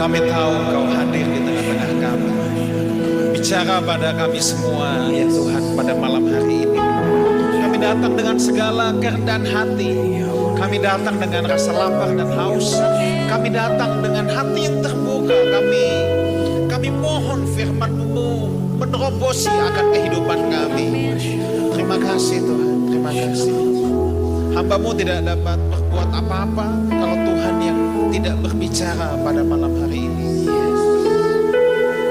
Kami tahu Engkau hadir di tengah-tengah kami. Bicara pada kami semua ya Tuhan pada malam hari ini. Kami datang dengan segala kerendahan hati. Kami datang dengan rasa lapar dan haus. Kami datang dengan hati yang terbuka. Kami mohon firman-Mu menerobosi akan kehidupan kami. Terima kasih Tuhan, terima kasih. Hamba-Mu tidak dapat berbuat apa-apa kalau Tuhan yang tidak berbicara pada malam hari ini.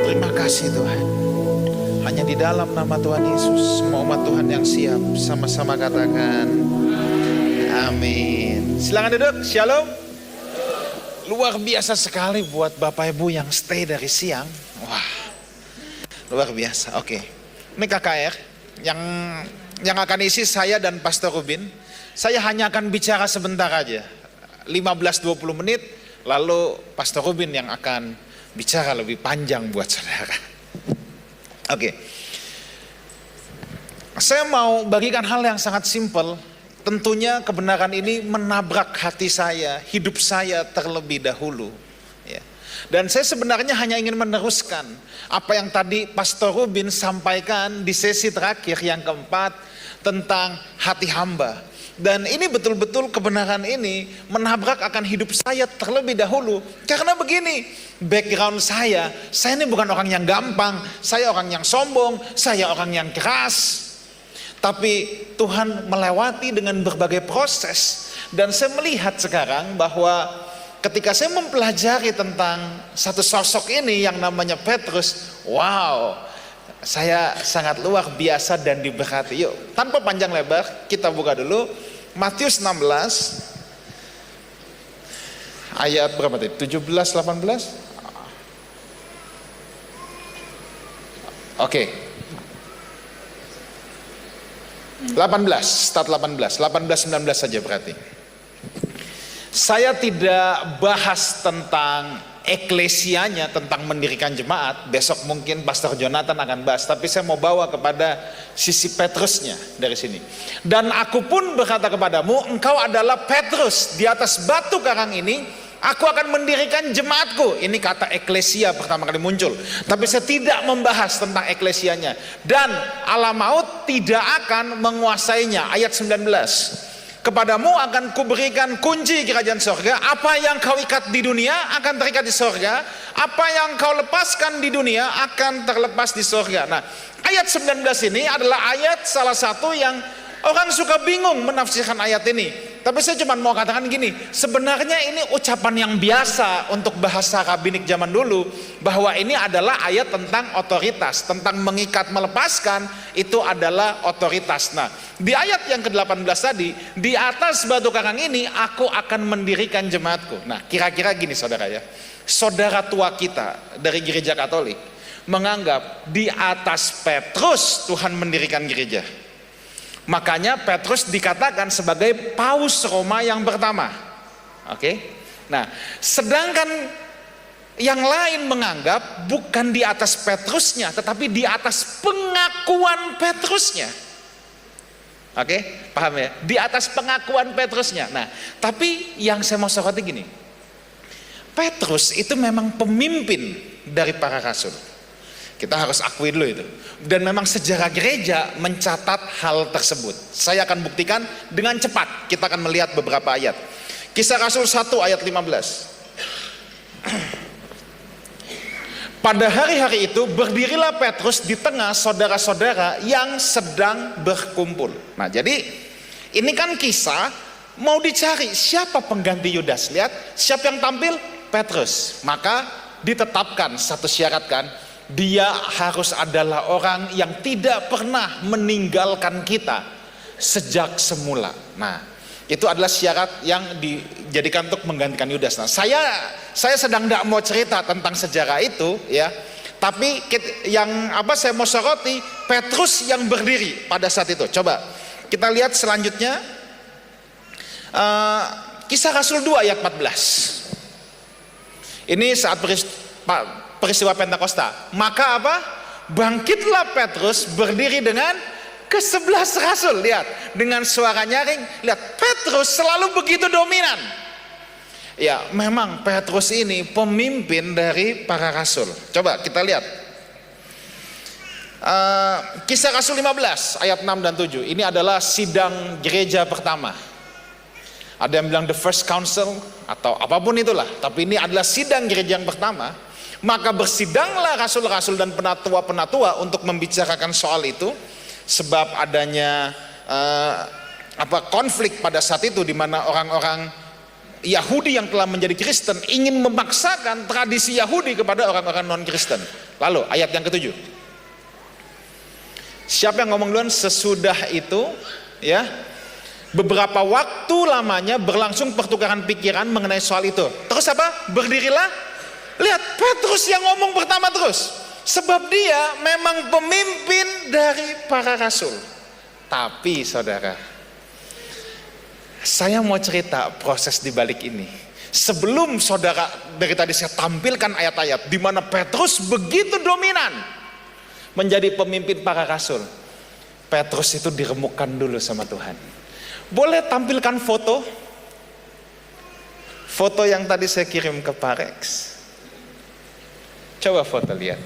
Terima kasih Tuhan. Hanya di dalam nama Tuhan Yesus, semua umat Tuhan yang siap sama-sama katakan amin. Silakan duduk. Shalom. Luar biasa sekali buat Bapak Ibu yang stay dari siang. Wah, luar biasa. Oke. Ini KKR yang akan isi saya dan Pastor Rubin. Saya hanya akan bicara sebentar aja, 15-20 menit, lalu Pastor Rubin yang akan bicara lebih panjang buat saudara. Oke. Saya mau bagikan hal yang sangat simpel. Tentunya kebenaran ini menabrak hati saya, hidup saya terlebih dahulu. Ya. Dan saya sebenarnya hanya ingin meneruskan apa yang tadi Pastor Rubin sampaikan di sesi terakhir yang keempat tentang hati hamba. Dan ini betul-betul kebenaran ini menabrak akan hidup saya terlebih dahulu. Karena begini, background saya ini bukan orang yang gampang, saya orang yang sombong, saya orang yang keras. Tapi Tuhan melewati dengan berbagai proses. Dan saya melihat sekarang bahwa ketika saya mempelajari tentang satu sosok ini yang namanya Petrus, wow, saya sangat luar biasa dan diberkati. Yuk, tanpa panjang lebar, kita buka dulu Matius 16 ayat berapa tadi? 17, 18? Oke. 18, start 18, 19 saja berarti. Saya tidak bahas tentang eklesianya, tentang mendirikan jemaat. Besok mungkin Pastor Jonathan akan bahas, tapi saya mau bawa kepada sisi Petrusnya dari sini. Dan aku pun berkata kepadamu, engkau adalah Petrus, di atas batu karang ini aku akan mendirikan jemaatku. Ini kata eklesia pertama kali muncul. Tapi saya tidak membahas tentang eklesianya. Dan alam maut tidak akan menguasainya. Ayat 19. Kepadamu akan kuberikan kunci kerajaan sorga. Apa yang kau ikat di dunia akan terikat di sorga. Apa yang kau lepaskan di dunia akan terlepas di sorga. Nah, ayat 19 ini adalah ayat salah satu yang orang suka bingung menafsirkan ayat ini. Tapi saya cuma mau katakan gini, sebenarnya ini ucapan yang biasa untuk bahasa rabinik zaman dulu, bahwa ini adalah ayat tentang otoritas, tentang mengikat melepaskan, itu adalah otoritas. Nah, di ayat yang ke-18 tadi, di atas batu karang ini aku akan mendirikan jemaatku. Nah, kira-kira gini saudara ya, saudara tua kita dari gereja Katolik menganggap di atas Petrus Tuhan mendirikan gereja. Makanya Petrus dikatakan sebagai paus Roma yang pertama. Oke. Nah, sedangkan yang lain menganggap bukan di atas Petrusnya, tetapi di atas pengakuan Petrusnya. Oke, paham ya? Di atas pengakuan Petrusnya. Nah, tapi yang saya mau soroti gini. Petrus itu memang pemimpin dari para rasul. Kita harus akui dulu itu. Dan memang sejarah gereja mencatat hal tersebut. Saya akan buktikan dengan cepat. Kita akan melihat beberapa ayat. Kisah Rasul 1 ayat 15. Pada hari-hari itu berdirilah Petrus di tengah saudara-saudara yang sedang berkumpul. Nah, jadi ini kan kisah mau dicari siapa pengganti Yudas. Lihat, siapa yang tampil? Petrus. Maka ditetapkan satu syarat kan, dia harus adalah orang yang tidak pernah meninggalkan kita sejak semula. Nah, itu adalah syarat yang dijadikan untuk menggantikan Yudas. Nah, saya sedang tidak mau cerita tentang sejarah itu ya, tapi yang saya mau soroti Petrus yang berdiri pada saat itu. Coba kita lihat selanjutnya, Kisah Rasul 2 ayat 14. Ini saat peristiwa Pentakosta. Maka apa? Bangkitlah Petrus berdiri dengan ke-11 rasul. Lihat, dengan suara nyaring. Lihat, Petrus selalu begitu dominan. Ya, memang Petrus ini pemimpin dari para rasul. Coba kita lihat. Kisah Rasul 15 ayat 6 dan 7. Ini adalah sidang gereja pertama. Ada yang bilang the first council atau apapun itulah, tapi ini adalah sidang gereja yang pertama. Maka bersidanglah rasul-rasul dan penatua-penatua untuk membicarakan soal itu, sebab adanya konflik pada saat itu, di mana orang-orang Yahudi yang telah menjadi Kristen ingin memaksakan tradisi Yahudi kepada orang-orang non-Kristen. Lalu ayat yang ketujuh. Siapa yang ngomong duluan? Sesudah itu, ya, beberapa waktu lamanya berlangsung pertukaran pikiran mengenai soal itu. Terus apa? Berdirilah. Lihat, Petrus yang ngomong pertama terus. Sebab dia memang pemimpin dari para rasul. Tapi saudara, saya mau cerita proses di balik ini. Sebelum saudara, dari tadi saya tampilkan ayat-ayat di mana Petrus begitu dominan menjadi pemimpin para rasul. Petrus itu diremukkan dulu sama Tuhan. Boleh tampilkan foto? Foto yang tadi saya kirim ke Parex. Coba foto lihat.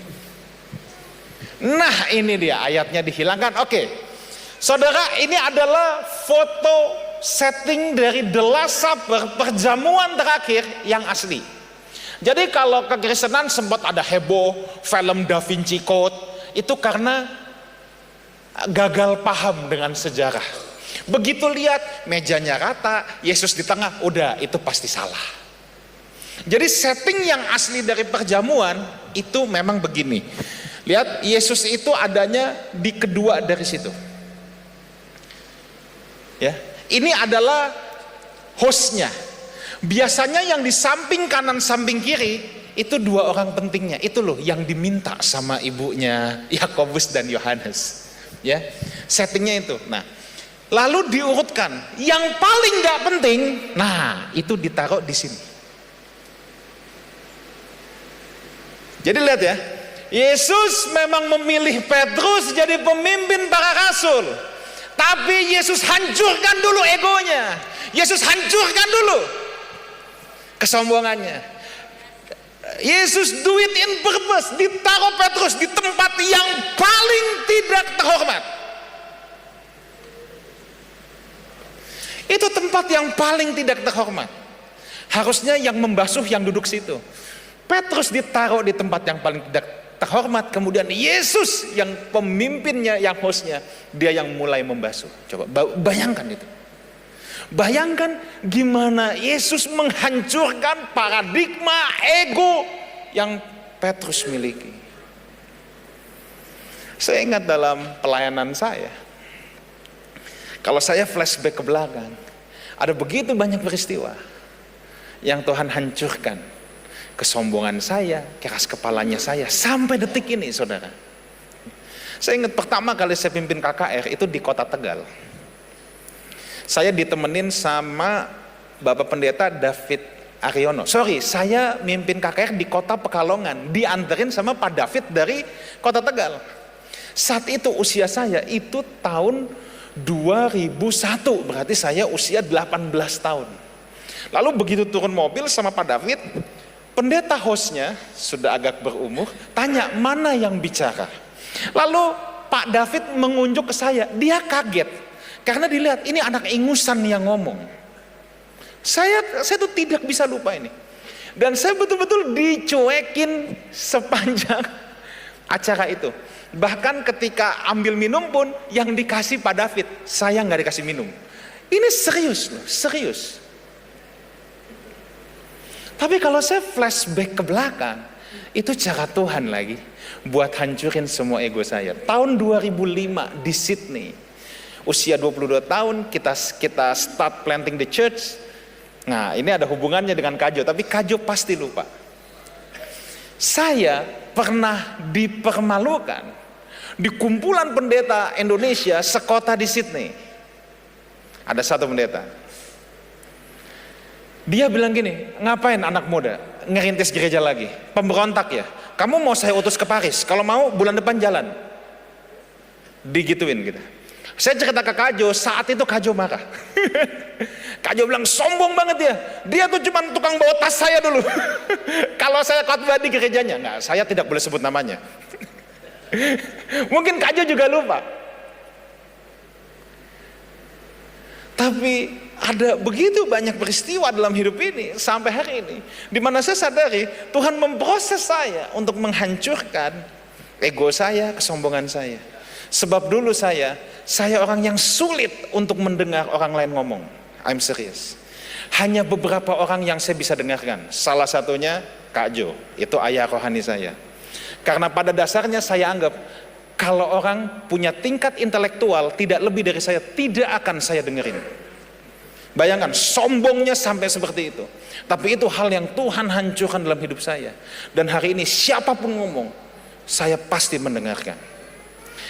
Nah, ini dia ayatnya dihilangkan. Oke. Saudara, ini adalah foto setting dari The Last Supper, perjamuan terakhir yang asli. Jadi kalau kekristenan sempat ada heboh film Da Vinci Code, itu karena gagal paham dengan sejarah. Begitu lihat mejanya rata, Yesus di tengah, udah itu pasti salah. Jadi setting yang asli dari perjamuan itu memang begini. Lihat, Yesus itu adanya di kedua dari situ. Ya, ini adalah hostnya. Biasanya yang di samping kanan samping kiri itu dua orang pentingnya. Itu loh yang diminta sama ibunya Yakobus dan Yohanes. Ya, settingnya itu. Nah, lalu diurutkan. Yang paling nggak penting, nah itu ditaruh di sini. Jadi lihat ya, Yesus memang memilih Petrus jadi pemimpin para rasul. Tapi Yesus hancurkan dulu egonya. Yesus hancurkan dulu kesombongannya. Yesus do it in purpose, ditaruh Petrus di tempat yang paling tidak terhormat. Itu tempat yang paling tidak terhormat. Harusnya yang membasuh yang duduk situ. Petrus ditaruh di tempat yang paling tidak terhormat. Kemudian Yesus yang pemimpinnya, yang hostnya, dia yang mulai membasuh. Coba bayangkan itu. Bayangkan gimana Yesus menghancurkan paradigma ego yang Petrus miliki. Saya ingat dalam pelayanan saya, kalau saya flashback ke belakang, ada begitu banyak peristiwa yang Tuhan hancurkan. Kesombongan saya, keras kepalanya saya, sampai detik ini saudara. Saya ingat pertama kali saya pimpin KKR itu di Kota Tegal. Saya ditemenin sama Bapak Pendeta David Aryono. Saya mimpin KKR di Kota Pekalongan, dianterin sama Pak David dari Kota Tegal. Saat itu usia saya itu tahun 2001, berarti saya usia 18 tahun. Lalu begitu turun mobil sama Pak David, pendeta hostnya sudah agak berumur, tanya mana yang bicara. Lalu Pak David mengunjuk ke saya, dia kaget. Karena dilihat ini anak ingusan yang ngomong. Saya tuh tidak bisa lupa ini. Dan saya betul-betul dicuekin sepanjang acara itu. Bahkan ketika ambil minum pun yang dikasih Pak David, saya nggak dikasih minum. Ini serius loh, serius. Tapi kalau saya flashback ke belakang, itu cara Tuhan lagi buat hancurin semua ego saya. Tahun 2005 di Sydney. Usia 22 tahun kita start planting the church. Nah, ini ada hubungannya dengan Kajo, tapi Kajo pasti lupa. Saya pernah dipermalukan di kumpulan pendeta Indonesia sekota di Sydney. Ada satu pendeta. Dia bilang gini, ngapain anak muda ngerintis gereja lagi? Pemberontak ya? Kamu mau saya utus ke Paris? Kalau mau bulan depan jalan. Digituin gitu. Saya cerita ke Kajo, saat itu Kajo marah. Kajo bilang sombong banget dia. Dia tuh cuma tukang bawa tas saya dulu. Kalau saya khotbah di gerejanya, nggak, saya tidak boleh sebut namanya. Mungkin Kajo juga lupa. Tapi ada begitu banyak peristiwa dalam hidup ini sampai hari ini, di mana saya sadari Tuhan memproses saya untuk menghancurkan ego saya, kesombongan saya. Sebab dulu saya orang yang sulit untuk mendengar orang lain ngomong. I'm serious. Hanya beberapa orang yang saya bisa dengarkan. Salah satunya Kak Jo, itu ayah rohani saya. Karena pada dasarnya saya anggap kalau orang punya tingkat intelektual tidak lebih dari saya, tidak akan saya dengerin. Bayangkan, sombongnya sampai seperti itu. Tapi itu hal yang Tuhan hancurkan dalam hidup saya. Dan hari ini siapapun ngomong, saya pasti mendengarkan.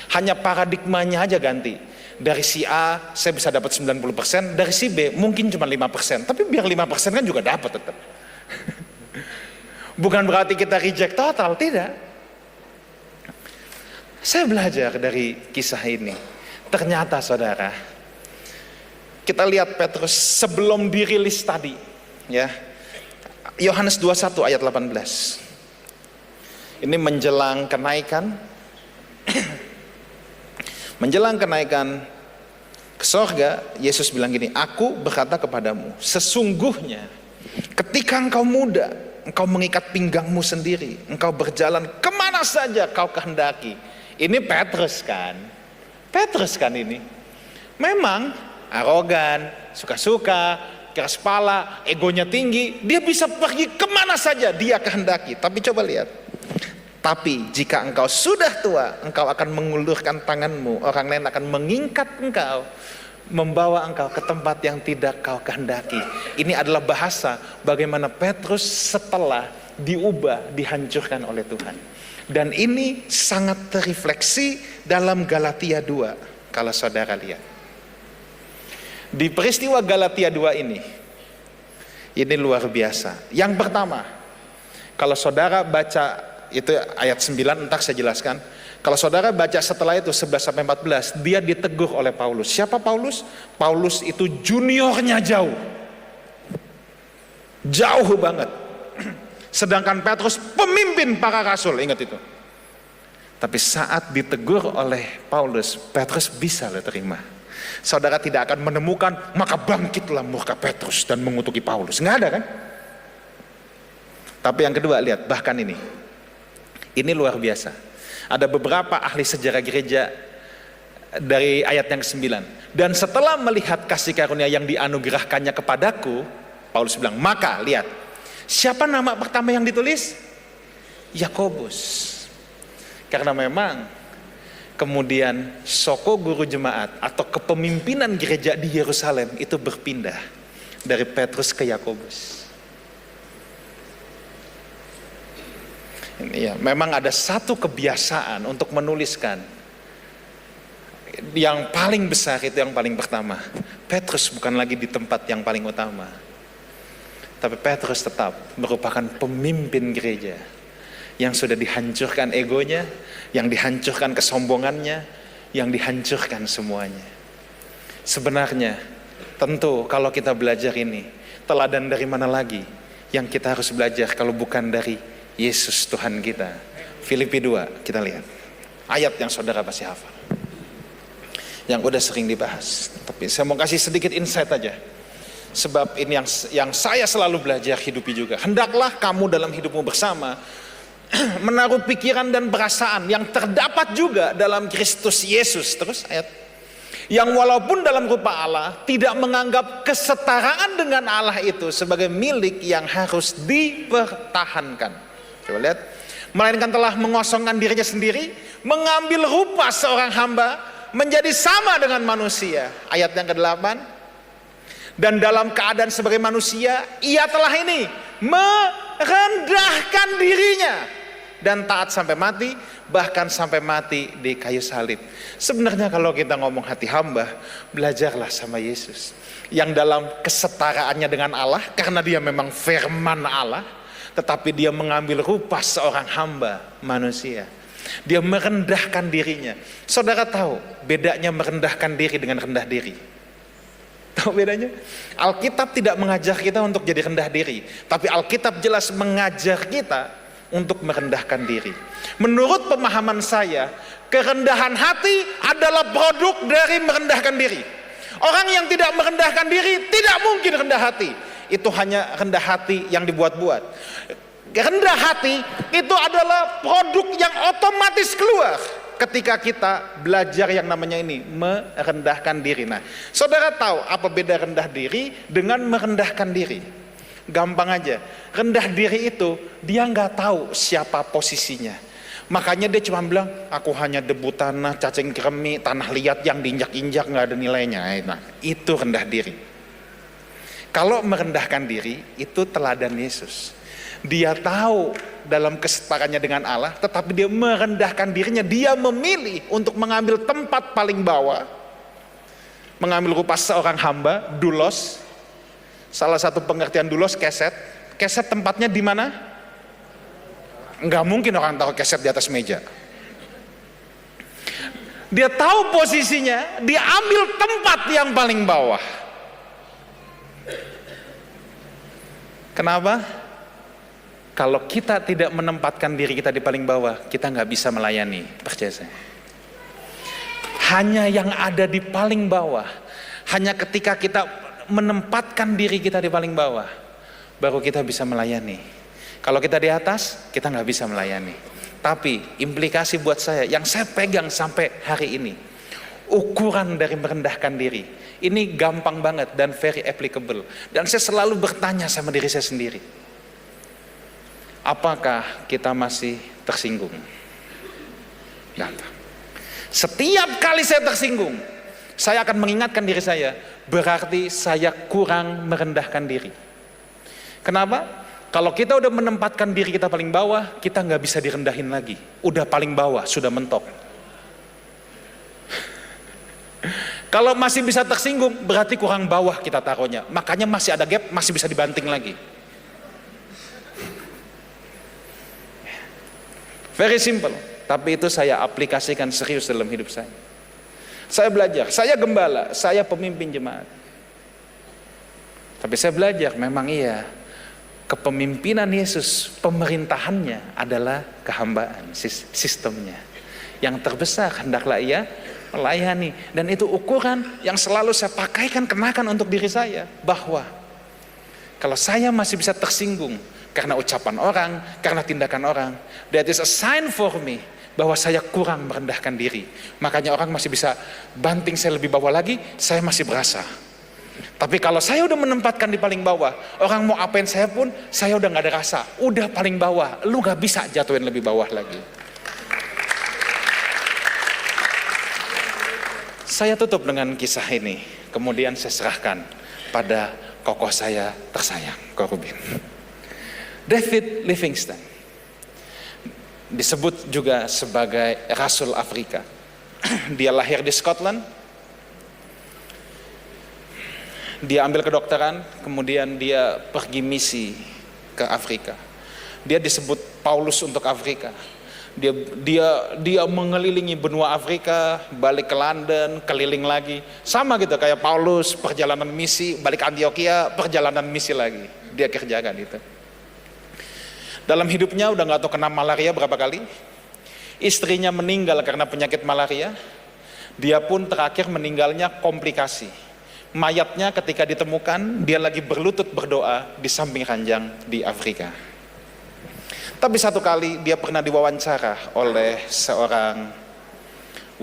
Hanya paradigmanya aja ganti. Dari si A saya bisa dapat 90%, dari si B mungkin cuma 5%. Tapi biar 5% kan juga dapat tetap. Bukan berarti kita reject total, tidak. Saya belajar dari kisah ini. Ternyata saudara, kita lihat Petrus sebelum dirilis tadi, ya. Yohanes 21 ayat 18. Ini menjelang kenaikan menjelang kenaikan ke sorga, Yesus bilang gini, aku berkata kepadamu, sesungguhnya ketika engkau muda, engkau mengikat pinggangmu sendiri, engkau berjalan kemana saja kau kehendaki. Ini Petrus kan ini. Memang arogan, suka-suka, keras kepala, egonya tinggi, dia bisa pergi kemana saja dia kehendaki. Tapi coba lihat, tapi jika engkau sudah tua, engkau akan mengulurkan tanganmu, orang lain akan mengingkat engkau, membawa engkau ke tempat yang tidak kau kehendaki. Ini adalah bahasa bagaimana Petrus setelah diubah, dihancurkan oleh Tuhan. Dan ini sangat terrefleksi dalam Galatia 2, kalau saudara lihat. Di peristiwa Galatia 2 ini luar biasa. Yang pertama, kalau saudara baca itu ayat 9, entar saya jelaskan. Kalau saudara baca setelah itu 11-14, dia ditegur oleh Paulus. Siapa Paulus? Paulus itu juniornya jauh banget. Sedangkan Petrus pemimpin para rasul, ingat itu. Tapi saat ditegur oleh Paulus, Petrus bisa terima. Saudara tidak akan menemukan maka bangkitlah murka Petrus dan mengutuki Paulus. Nggak ada kan? Tapi yang kedua, lihat, bahkan ini luar biasa. Ada beberapa ahli sejarah gereja dari ayat yang ke-9. Dan setelah melihat kasih karunia yang dianugerahkannya kepadaku, Paulus bilang, maka lihat, siapa nama pertama yang ditulis? Yakobus. Karena memang kemudian soko guru jemaat atau kepemimpinan gereja di Yerusalem itu berpindah dari Petrus ke Yakobus. Ya, memang ada satu kebiasaan untuk menuliskan. Yang paling besar itu yang paling pertama. Petrus bukan lagi di tempat yang paling utama. Tapi Petrus tetap merupakan pemimpin gereja yang sudah dihancurkan egonya, yang dihancurkan kesombongannya, yang dihancurkan semuanya. Sebenarnya, tentu kalau kita belajar ini, teladan dari mana lagi yang kita harus belajar kalau bukan dari Yesus Tuhan kita. Filipi 2, kita lihat. Ayat yang saudara pasti hafal. Yang udah sering dibahas. Tapi saya mau kasih sedikit insight aja. Sebab ini yang saya selalu belajar hidupi juga. Hendaklah kamu dalam hidupmu bersama menaruh pikiran dan perasaan yang terdapat juga dalam Kristus Yesus. Terus ayat. Yang walaupun dalam rupa Allah tidak menganggap kesetaraan dengan Allah itu sebagai milik yang harus dipertahankan. Coba lihat. Melainkan telah mengosongkan dirinya sendiri, mengambil rupa seorang hamba, menjadi sama dengan manusia. Ayat yang ke-8. Dan dalam keadaan sebagai manusia, ia telah ini merendahkan dirinya dan taat sampai mati, bahkan sampai mati di kayu salib. Sebenarnya kalau kita ngomong hati hamba, belajarlah sama Yesus yang dalam kesetaraannya dengan Allah, karena dia memang firman Allah, tetapi dia mengambil rupa seorang hamba manusia. Dia merendahkan dirinya. Saudara tahu bedanya merendahkan diri dengan rendah diri? Tahu bedanya? Alkitab tidak mengajar kita untuk jadi rendah diri, tapi Alkitab jelas mengajar kita untuk merendahkan diri. Menurut pemahaman saya, kerendahan hati adalah produk dari merendahkan diri. Orang yang tidak merendahkan diri tidak mungkin rendah hati. Itu hanya rendah hati yang dibuat-buat. Rendah hati itu adalah produk yang otomatis keluar ketika kita belajar yang namanya ini, merendahkan diri. Nah, saudara tahu apa beda rendah diri dengan merendahkan diri? Gampang aja. Rendah diri itu dia nggak tahu siapa posisinya. Makanya dia cuma bilang, aku hanya debu tanah, cacing kremi, tanah liat yang diinjak-injak nggak ada nilainya. Nah, itu rendah diri. Kalau merendahkan diri itu teladan Yesus. Dia tahu dalam kesetaranya dengan Allah, tetapi dia merendahkan dirinya. Dia memilih untuk mengambil tempat paling bawah, mengambil rupa seorang hamba, doulos. Salah satu pengertian doulos, keset. Keset tempatnya di mana? Enggak mungkin orang taruh keset di atas meja. Dia tahu posisinya, dia ambil tempat yang paling bawah. Kenapa? Kalau kita tidak menempatkan diri kita di paling bawah, kita nggak bisa melayani. Percaya saya. Hanya yang ada di paling bawah, hanya ketika kita menempatkan diri kita di paling bawah, baru kita bisa melayani. Kalau kita di atas, kita nggak bisa melayani. Tapi implikasi buat saya, yang saya pegang sampai hari ini, ukuran dari merendahkan diri, ini gampang banget dan very applicable. Dan saya selalu bertanya sama diri saya sendiri, apakah kita masih tersinggung? Gampang. Setiap kali saya tersinggung, saya akan mengingatkan diri saya, berarti saya kurang merendahkan diri. Kenapa? Kalau kita udah menempatkan diri kita paling bawah, kita nggak bisa direndahin lagi. Udah paling bawah, sudah mentok. Kalau masih bisa tersinggung, berarti kurang bawah kita taruhnya. Makanya masih ada gap, masih bisa dibanting lagi. Very simple, tapi itu saya aplikasikan serius dalam hidup saya. Saya belajar, saya gembala, saya pemimpin jemaat. Tapi saya belajar, memang iya, kepemimpinan Yesus, pemerintahannya adalah kehambaan, sistemnya. Yang terbesar hendaklah ia melayani. Dan itu ukuran yang selalu saya pakaikan, kenakan untuk diri saya, bahwa kalau saya masih bisa tersinggung karena ucapan orang, karena tindakan orang, that is a sign for me bahwa saya kurang merendahkan diri. Makanya orang masih bisa banting saya lebih bawah lagi, saya masih berasa. Tapi kalau saya udah menempatkan di paling bawah, orang mau apain saya pun, saya udah gak ada rasa. Udah paling bawah, lu gak bisa jatuhin lebih bawah lagi. Saya tutup dengan kisah ini, kemudian saya serahkan pada kokoh saya tersayang, Korubin. David Livingstone disebut juga sebagai Rasul Afrika. Dia lahir di Scotland, dia ambil kedokteran, kemudian dia pergi misi ke Afrika. Dia disebut Paulus untuk Afrika. Dia mengelilingi benua Afrika, balik ke London, keliling lagi. Sama gitu kayak Paulus, perjalanan misi, balik ke Antioquia, perjalanan misi lagi. Dia kerjakan itu. Dalam hidupnya udah gak tahu kena malaria berapa kali. Istrinya meninggal karena penyakit malaria. Dia pun terakhir meninggalnya komplikasi. Mayatnya ketika ditemukan, dia lagi berlutut berdoa di samping ranjang di Afrika. Tapi satu kali dia pernah diwawancara oleh seorang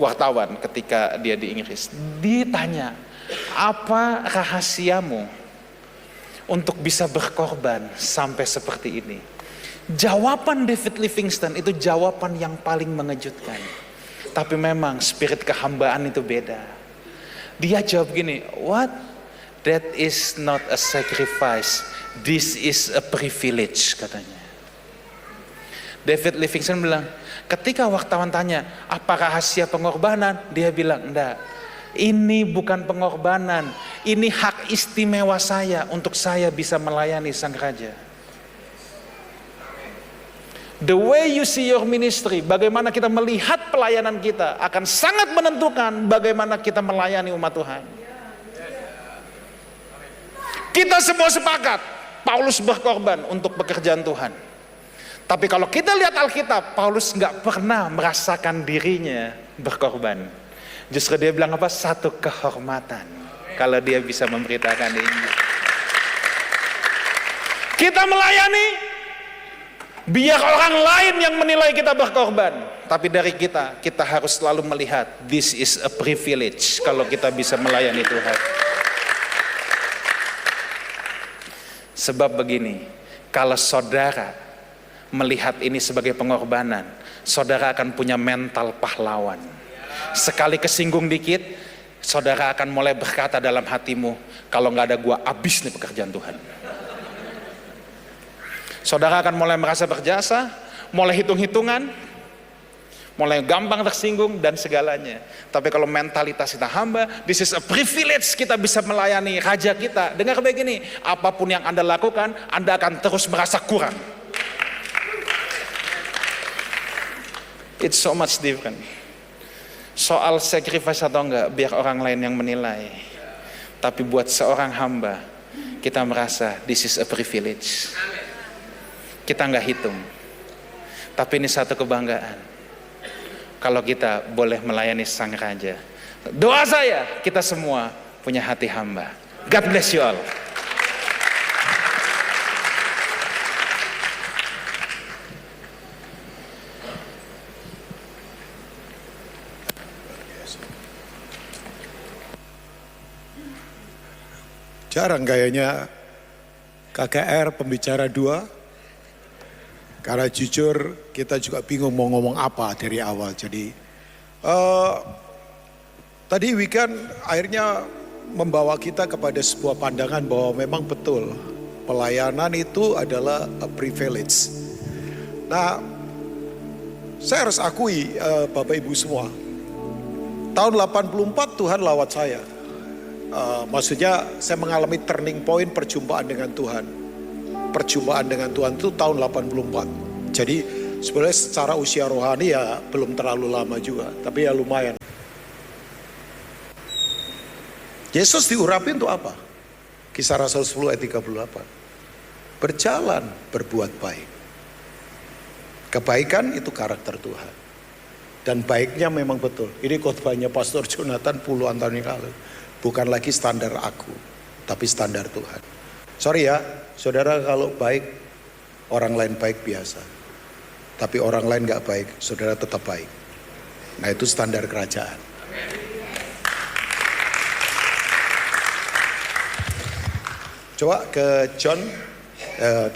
wartawan ketika dia di Inggris. Ditanya, apa rahasiamu untuk bisa berkorban sampai seperti ini? Jawaban David Livingstone itu jawaban yang paling mengejutkan. Tapi memang spirit kehambaan itu beda. Dia jawab gini, what? That is not a sacrifice. This is a privilege, katanya. David Livingstone bilang, ketika wartawan tanya, apa rahasia pengorbanan? Dia bilang, enggak. Ini bukan pengorbanan. Ini hak istimewa saya untuk saya bisa melayani Sang Raja. The way you see your ministry, bagaimana kita melihat pelayanan kita, akan sangat menentukan bagaimana kita melayani umat Tuhan. Kita semua sepakat, Paulus berkorban untuk pekerjaan Tuhan. Tapi kalau kita lihat Alkitab, Paulus nggak pernah merasakan dirinya berkorban. Justru dia bilang apa? Satu kehormatan kalau dia bisa memberitakan Injil. Kita melayani biar orang lain yang menilai kita berkorban. Tapi dari kita harus selalu melihat this is a privilege kalau kita bisa melayani Tuhan. Sebab begini, kalau saudara melihat ini sebagai pengorbanan, saudara akan punya mental pahlawan. Sekali kesinggung dikit, saudara akan mulai berkata dalam hatimu, kalau nggak ada gua, abis nih pekerjaan Tuhan. Saudara akan mulai merasa berjasa, mulai hitung-hitungan, mulai gampang tersinggung dan segalanya. Tapi kalau mentalitas kita hamba, this is a privilege kita bisa melayani raja kita. Dengar begini, apapun yang Anda lakukan, Anda akan terus merasa kurang. It's so much different. Soal sacrifice atau enggak, biar orang lain yang menilai. Tapi buat seorang hamba, kita merasa this is a privilege. Kita nggak hitung. Tapi ini satu kebanggaan. Kalau kita boleh melayani Sang Raja. Doa saya, kita semua punya hati hamba. God bless you all. Jarang kayaknya KKR pembicara 2. Karena jujur kita juga bingung mau ngomong apa dari awal. Jadi tadi weekend akhirnya membawa kita kepada sebuah pandangan bahwa memang betul pelayanan itu adalah a privilege. Nah, saya harus akui Bapak Ibu semua, tahun 84 Tuhan lawat saya. Maksudnya saya mengalami turning point perjumpaan dengan Tuhan. Perjumpaan dengan Tuhan itu tahun 84. Jadi sebenarnya secara usia rohani ya belum terlalu lama juga, tapi ya lumayan. Yesus diurapi untuk apa? Kisah Rasul 10 ayat 38. Berjalan berbuat baik. Kebaikan itu karakter Tuhan. Dan baiknya memang betul. Ini khotbahnya Pastor Jonathan puluhan tahun yang lalu. Bukan lagi standar aku, tapi standar Tuhan. Sorry ya, saudara, kalau baik, orang lain baik biasa. Tapi orang lain gak baik, saudara tetap baik. Nah, itu standar kerajaan. Coba ke John 13.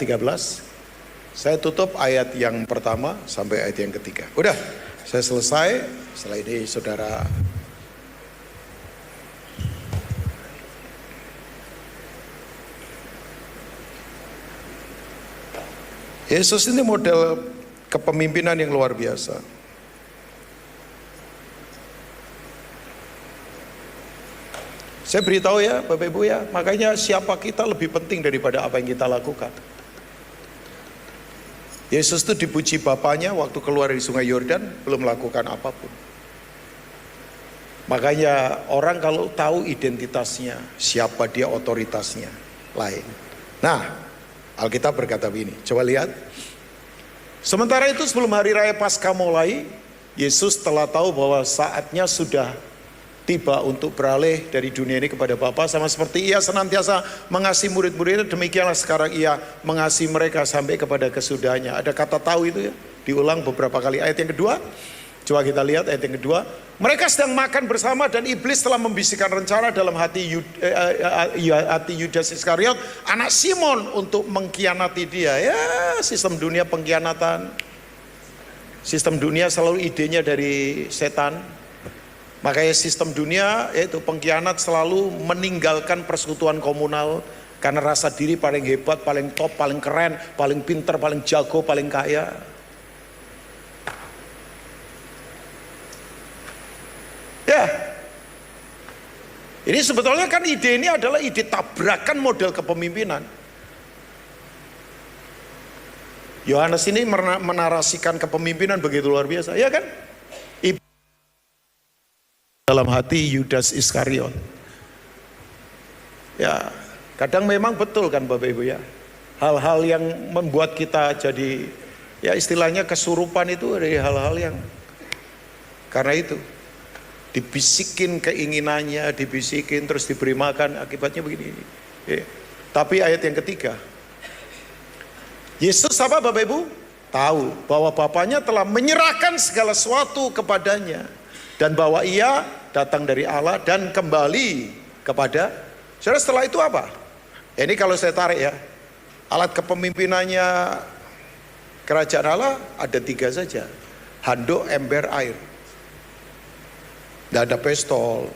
Saya tutup ayat yang pertama sampai ayat yang ketiga. Udah, saya selesai. Setelah ini saudara Yesus ini model kepemimpinan yang luar biasa. Saya beritahu ya Bapak Ibu ya, makanya siapa kita lebih penting daripada apa yang kita lakukan. Yesus itu dipuji Bapaknya waktu keluar dari sungai Yordan, belum melakukan apapun. Makanya orang kalau tahu identitasnya, siapa dia, otoritasnya, lain. Nah, Alkitab berkata begini, coba lihat. Sementara itu sebelum hari raya Paskah mulai, Yesus telah tahu bahwa saatnya sudah tiba untuk beralih dari dunia ini kepada Bapa. Sama seperti ia senantiasa mengasihi murid-muridnya, demikianlah sekarang ia mengasihi mereka sampai kepada kesudahannya. Ada kata tahu itu ya, diulang beberapa kali. Ayat yang kedua, coba kita lihat ayat yang kedua. Mereka sedang makan bersama dan iblis telah membisikkan rencana dalam hati Yudas Iskariot, anak Simon, untuk mengkhianati dia. Ya, sistem dunia pengkhianatan. Sistem dunia selalu idenya dari setan. Makanya sistem dunia yaitu pengkhianat selalu meninggalkan persekutuan komunal karena rasa diri paling hebat, paling top, paling keren, paling pinter, paling jago, paling kaya. Ya, ini sebetulnya kan ide ini adalah ide tabrakan model kepemimpinan. Yohanes ini menarasikan kepemimpinan begitu luar biasa, ya kan? Dalam hati Yudas Iskariot. Ya, kadang memang betul kan Bapak Ibu ya. Hal-hal yang membuat kita jadi, ya istilahnya kesurupan itu dari hal-hal yang, karena itu dibisikin keinginannya, dibisikin terus diberi makan, akibatnya begini. Ya. Tapi ayat yang ketiga, Yesus apa Bapak Ibu? Tahu bahwa Bapaknya telah menyerahkan segala sesuatu kepadanya, dan bahwa ia datang dari Allah dan kembali kepada. Saudara, setelah itu apa? Ini kalau saya tarik ya, alat kepemimpinannya kerajaan Allah ada 3 saja. Handuk, ember, air. Tidak ada pistol.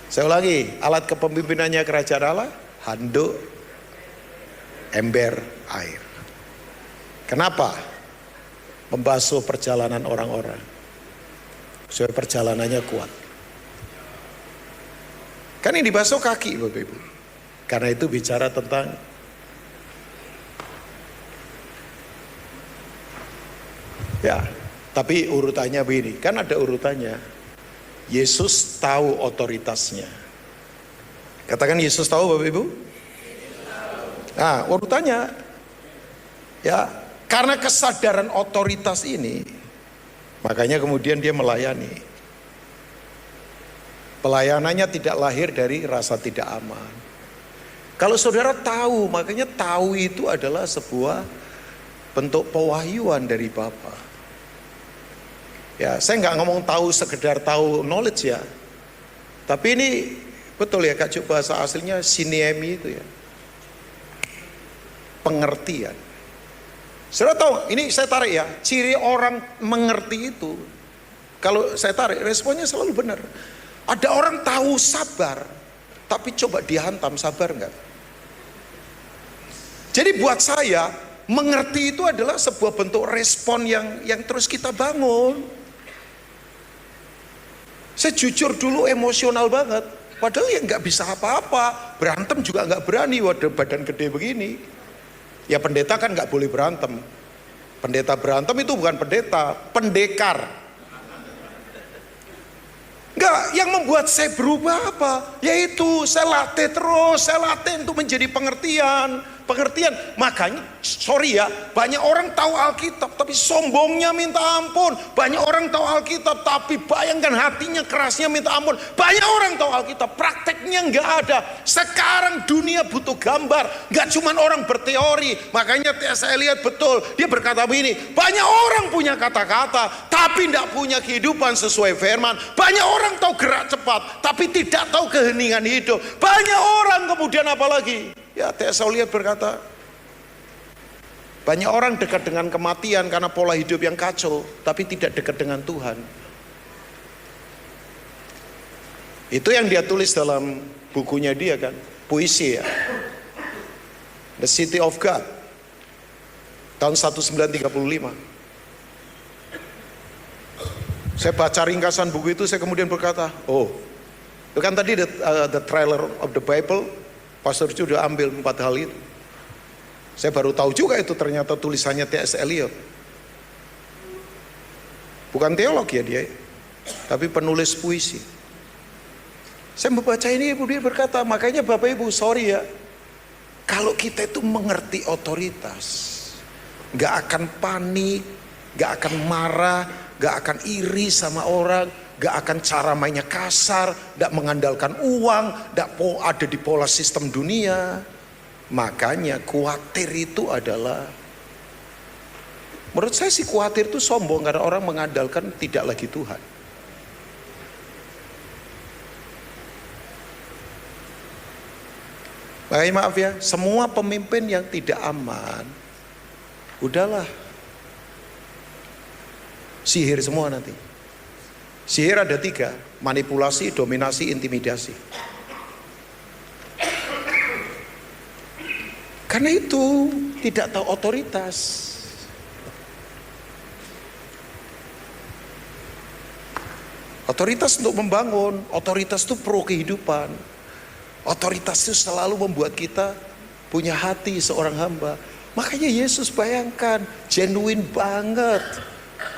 Saya ulangi, alat kepemimpinannya kerajaan Allah, handuk, ember, air. Kenapa? Membasuh perjalanan orang-orang supaya perjalanannya kuat. Kan ini dibasuh kaki Bapak Ibu. Karena itu bicara tentang ya, tapi urutannya begini, kan ada urutannya. Yesus tahu otoritasnya. Katakan Yesus tahu Bapak Ibu. Nah, urutannya ya, karena kesadaran otoritas ini, makanya kemudian dia melayani. Pelayanannya tidak lahir dari rasa tidak aman. Kalau saudara tahu, makanya tahu itu adalah sebuah bentuk pewahyuan dari Bapa. Ya, saya nggak ngomong tahu sekedar tahu knowledge ya. Tapi ini betul ya, Kak, bahasa aslinya siniemi itu ya. Pengertian. Saudara tahu, ini saya tarik ya, ciri orang mengerti itu. Kalau saya tarik, responnya selalu benar. Ada orang tahu sabar, tapi coba dihantam, sabar enggak? Jadi buat saya, mengerti itu adalah sebuah bentuk respon yang terus kita bangun. Saya jujur dulu emosional banget, padahal ya nggak bisa apa-apa, berantem juga nggak berani, waduh badan gede begini. Ya pendeta kan nggak boleh berantem. Pendeta berantem itu bukan pendeta, pendekar. Enggak, yang membuat saya berubah apa? Yaitu saya latih terus, saya latih untuk menjadi pengertian. Makanya, sorry ya, banyak orang tahu Alkitab tapi sombongnya minta ampun. Banyak orang tahu Alkitab tapi bayangkan hatinya kerasnya minta ampun. Banyak orang tahu Alkitab, prakteknya nggak ada. Sekarang dunia butuh gambar, nggak cuma orang berteori. Makanya saya lihat betul, dia berkata begini, banyak orang punya kata-kata tapi tidak punya kehidupan sesuai firman. Banyak orang tahu gerak cepat tapi tidak tahu keheningan hidup. Banyak orang kemudian apalagi? Ya, saya lihat berkata, banyak orang dekat dengan kematian karena pola hidup yang kacau, tapi tidak dekat dengan Tuhan. Itu yang dia tulis dalam bukunya dia kan, puisi ya, The City of God, tahun 1935. Saya baca ringkasan buku itu, saya kemudian berkata, oh, itu kan tadi the trailer of the Bible. Pastor itu sudah ambil 4 hal itu. Saya baru tahu juga itu ternyata tulisannya T.S. Eliot. Bukan teolog ya dia, tapi penulis puisi. Saya membaca ini, dia berkata, makanya Bapak Ibu sorry ya, kalau kita itu mengerti otoritas, gak akan panik, gak akan marah, gak akan iri sama orang, gak akan cara mainnya kasar, gak mengandalkan uang, gak ada di pola sistem dunia. Makanya khawatir itu adalah, menurut saya sih khawatir itu sombong karena orang mengandalkan tidak lagi Tuhan. Makanya maaf ya, semua pemimpin yang tidak aman, udahlah, sihir semua nanti. Sihir ada 3, manipulasi, dominasi, intimidasi. Karena itu tidak tahu otoritas. Otoritas untuk membangun, otoritas itu pro kehidupan. Otoritas itu selalu membuat kita punya hati seorang hamba. Makanya Yesus bayangkan, genuine banget.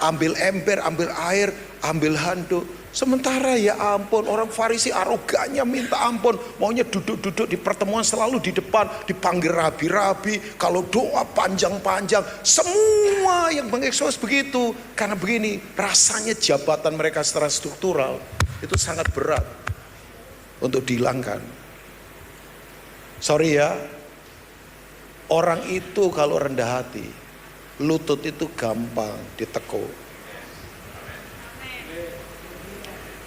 Ambil ember, ambil air, ambil handuk. Sementara ya ampun, orang Farisi arogannya minta ampun, maunya duduk-duduk di pertemuan selalu di depan, dipanggil rabi-rabi, kalau doa panjang-panjang, semua yang mengekspos begitu. Karena begini, rasanya jabatan mereka secara struktural itu sangat berat untuk dihilangkan. Sorry ya, orang itu kalau rendah hati, lutut itu gampang ditekuk.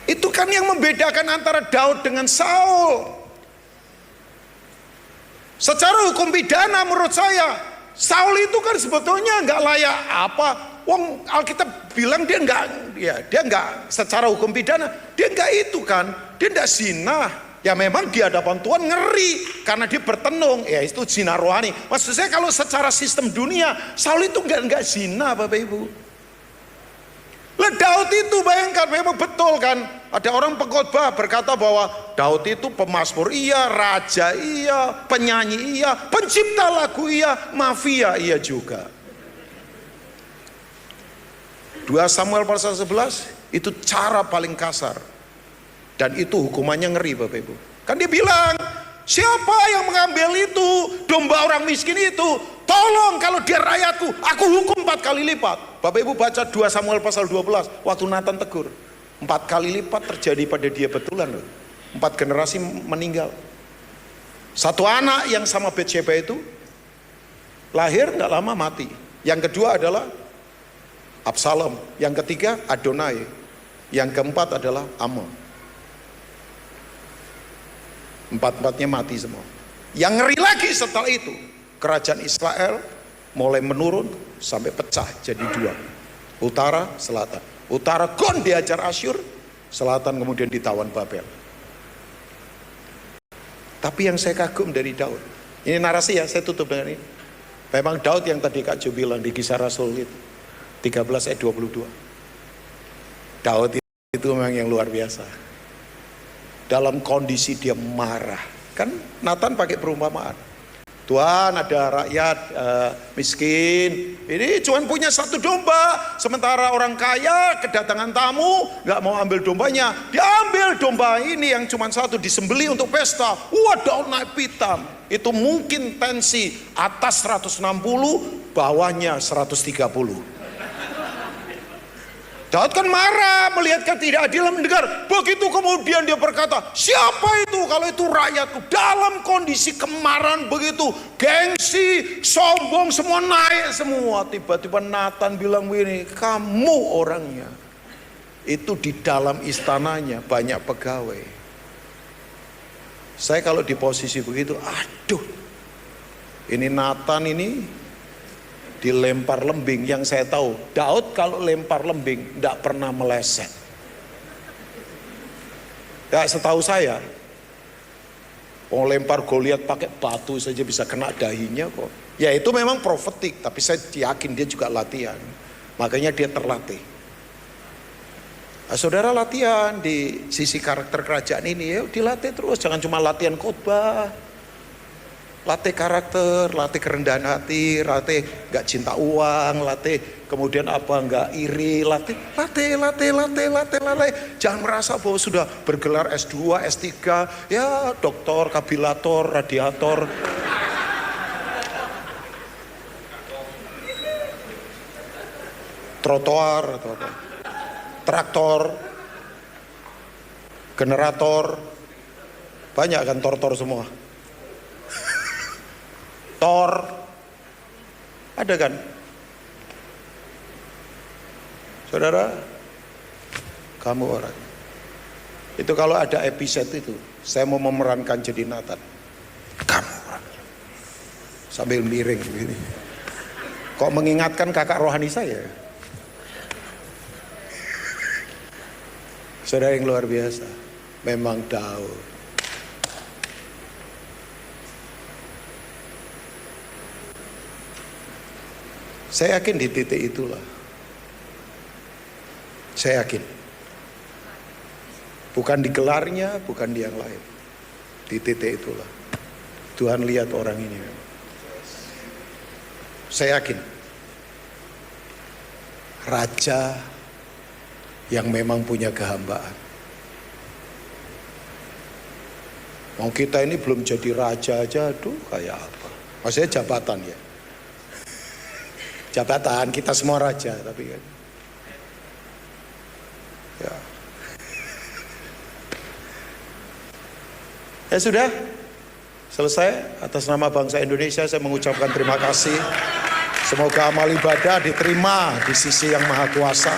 Itu kan yang membedakan antara Daud dengan Saul. Secara hukum pidana menurut saya, Saul itu kan sebetulnya nggak layak apa. Wong Alkitab bilang dia nggak secara hukum pidana, dia nggak itu kan, dia nggak zina. Ya memang di hadapan Tuhan ngeri karena dia bertenung, ya itu zina rohani. Maksud saya kalau secara sistem dunia, Saul itu nggak zina, Bapak Ibu. Lah Daud itu bayangkan, memang betul kan, ada orang pengkhotbah berkata bahwa Daud itu pemazmur iya, raja iya, penyanyi iya, pencipta lagu iya, mafia iya juga. 2 Samuel pasal 11 itu cara paling kasar. Dan itu hukumannya ngeri Bapak Ibu. Kan dia bilang, siapa yang mengambil itu, domba orang miskin itu, tolong kalau dia rakyatku, aku hukum 4 kali lipat. Bapak Ibu baca 2 Samuel pasal 12, waktu Nathan tegur, 4 kali lipat terjadi pada dia betulan loh. 4 generasi meninggal. Satu anak yang sama Betsheba itu, lahir gak lama mati. Yang kedua adalah Absalom. Yang ketiga Adonai. Yang keempat adalah Amnon. 4-4-nya mati semua. Yang ngeri lagi setelah itu, kerajaan Israel mulai menurun sampai pecah jadi 2, utara selatan. Utara Gon diajar Asyur, selatan kemudian ditawan Babel. Tapi yang saya kagum dari Daud, ini narasi ya, saya tutup dengan ini. Memang Daud yang tadi Kak Jo bilang di Kisah Rasul itu 13 ayat 22. Daud itu memang yang luar biasa. Dalam kondisi dia marah, kan Nathan pakai perumpamaan. Tuhan ada rakyat miskin, ini cuma punya 1 domba, sementara orang kaya kedatangan tamu, nggak mau ambil dombanya, dia ambil domba ini yang cuma 1 disembeli untuk pesta. Daud naik pitam. Itu mungkin tensi atas 160, bawahnya 130. Daud kan marah melihat ketidakadilan, mendengar. Begitu kemudian dia berkata, siapa itu kalau itu rakyatku? Dalam kondisi kemarahan begitu, gengsi, sombong, semua naik semua. Tiba-tiba Nathan bilang begini, kamu orangnya. Itu di dalam istananya banyak pegawai. Saya kalau di posisi begitu, aduh, ini Nathan ini dilempar lembing. Yang saya tahu, Daud kalau lempar lembing tidak pernah meleset. Ya setahu saya, mau lempar Goliat pakai batu saja bisa kena dahinya kok. Ya itu memang profetik, tapi saya yakin dia juga latihan. Makanya dia terlatih. Nah, saudara latihan di sisi karakter kerajaan ini, ya dilatih terus. Jangan cuma latihan khotbah. Latih karakter, latih kerendahan hati, latih gak cinta uang, latih kemudian apa gak iri, latih. Jangan merasa bahwa sudah bergelar S2, S3, ya doktor, kabilator, radiator. Trotoar atau apa. Traktor, generator, banyak kan tor semua. Tor, ada kan? Saudara, kamu orang. Itu kalau ada episode itu, saya mau memerankan jadi Nathan. Kamu orang. Sambil miring begini. Kok mengingatkan kakak rohani saya? Saudara yang luar biasa, memang Daud. Saya yakin di titik itulah. Saya yakin. Bukan di gelarnya, bukan di yang lain. Di titik itulah. Tuhan lihat orang ini. Saya yakin raja yang memang punya kehambaan. Mau kita ini belum jadi raja aja, aduh kayak apa? Maksudnya jabatan ya. Jabatan, kita semua raja, tapi kan. Ya. Ya sudah, selesai. Atas nama bangsa Indonesia saya mengucapkan terima kasih. Semoga amal ibadah diterima di sisi Yang Maha Kuasa.